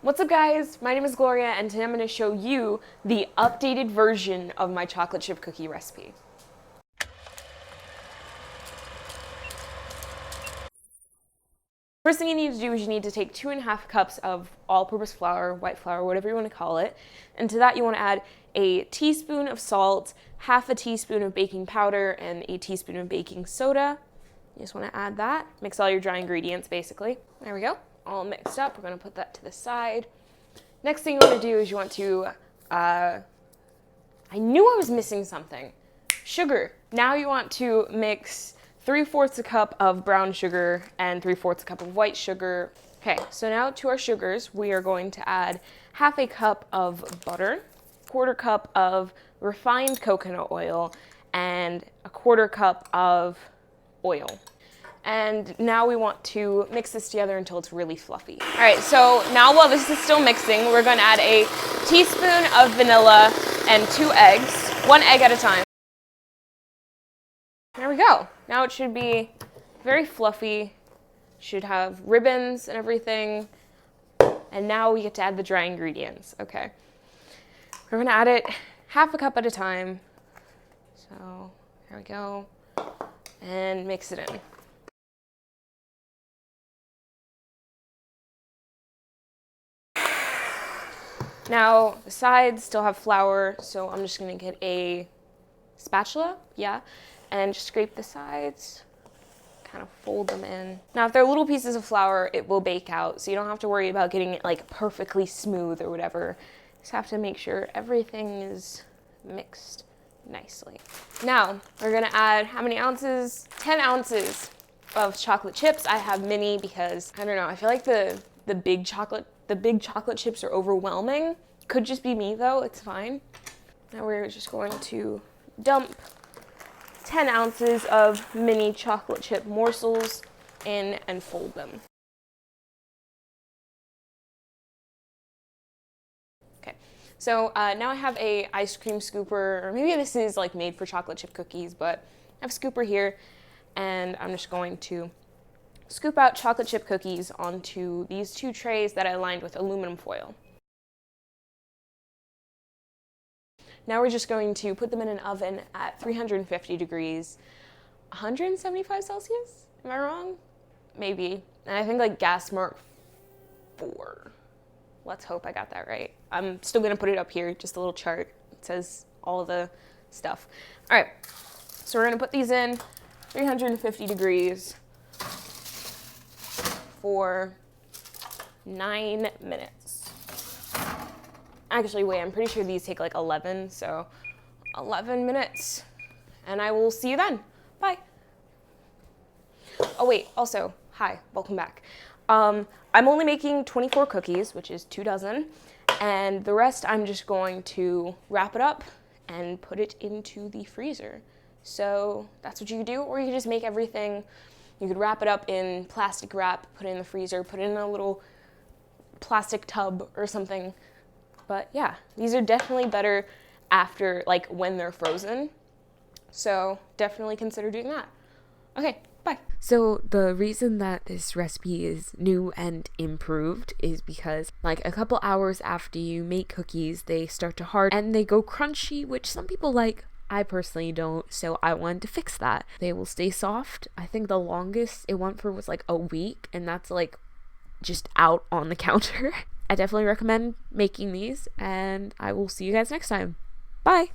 What's up guys, my name is Gloria and today I'm going to show you the updated version of my chocolate chip cookie recipe. First thing you need to do is you need to take 2.5 cups of all-purpose flour, white flour, whatever you want to call it, and to that you want to add a teaspoon of salt, half a teaspoon of baking powder, and a teaspoon of baking soda. You just want to add that, mix all your dry ingredients basically. There we go, all mixed up. We're going to put that to the side. Next thing you want to do is you want to, I knew I was missing something. Sugar. Now you want to mix 3/4 a cup of brown sugar and 3/4 a cup of white sugar. Okay, so now to our sugars, we are going to add half a cup of butter, 1/4 cup of refined coconut oil, and 1/4 cup of oil. And now we want to mix this together until it's really fluffy. All right, so now while this is still mixing, we're going to add a teaspoon of vanilla and 2 eggs, 1 egg at a time. There we go. Now it should be very fluffy, should have ribbons and everything. And now we get to add the dry ingredients. Okay, we're going to add it half a cup at a time. So there we go, and mix it in. Now, the sides still have flour, so I'm just gonna get a spatula, and just scrape the sides, kind of fold them in. Now, if they're little pieces of flour, it will bake out, so you don't have to worry about getting it like perfectly smooth or whatever. Just have to make sure everything is mixed nicely. Now, we're gonna add how many ounces? 10 ounces of chocolate chips. I have mini because, I don't know, I feel like the big chocolate chips are overwhelming. Could just be me though, it's fine. Now we're just going to dump 10 ounces of mini chocolate chip morsels in and fold them. Okay, so now I have a ice cream scooper, or maybe this is like made for chocolate chip cookies, but I have a scooper here and I'm just going to scoop out chocolate chip cookies onto these 2 trays that I lined with aluminum foil. Now we're just going to put them in an oven at 350 degrees, 175 Celsius? Am I wrong? Maybe. And I think like gas mark 4. Let's hope I got that right. I'm still gonna put it up here, just a little chart. It says all the stuff. All right, so we're gonna put these in 350 degrees for 9 minutes. Actually, wait, I'm pretty sure these take like 11, so 11 minutes. And I will see you then. Bye. Oh wait, also, hi, welcome back. I'm only making 24 cookies, which is 2 dozen, and the rest I'm just going to wrap it up and put it into the freezer. So that's what you could do, or you could just make everything. You could wrap it up in plastic wrap, put it in the freezer, put it in a little plastic tub or something. But yeah, these are definitely better after, like when they're frozen. So definitely consider doing that. Okay, bye. So the reason that this recipe is new and improved is because like a couple hours after you make cookies, they start to harden and they go crunchy, which some people like. I personally don't, so I wanted to fix that. They will stay soft. I think the longest it went for was like a week, and that's like just out on the counter. I definitely recommend making these, and I will see you guys next time. Bye!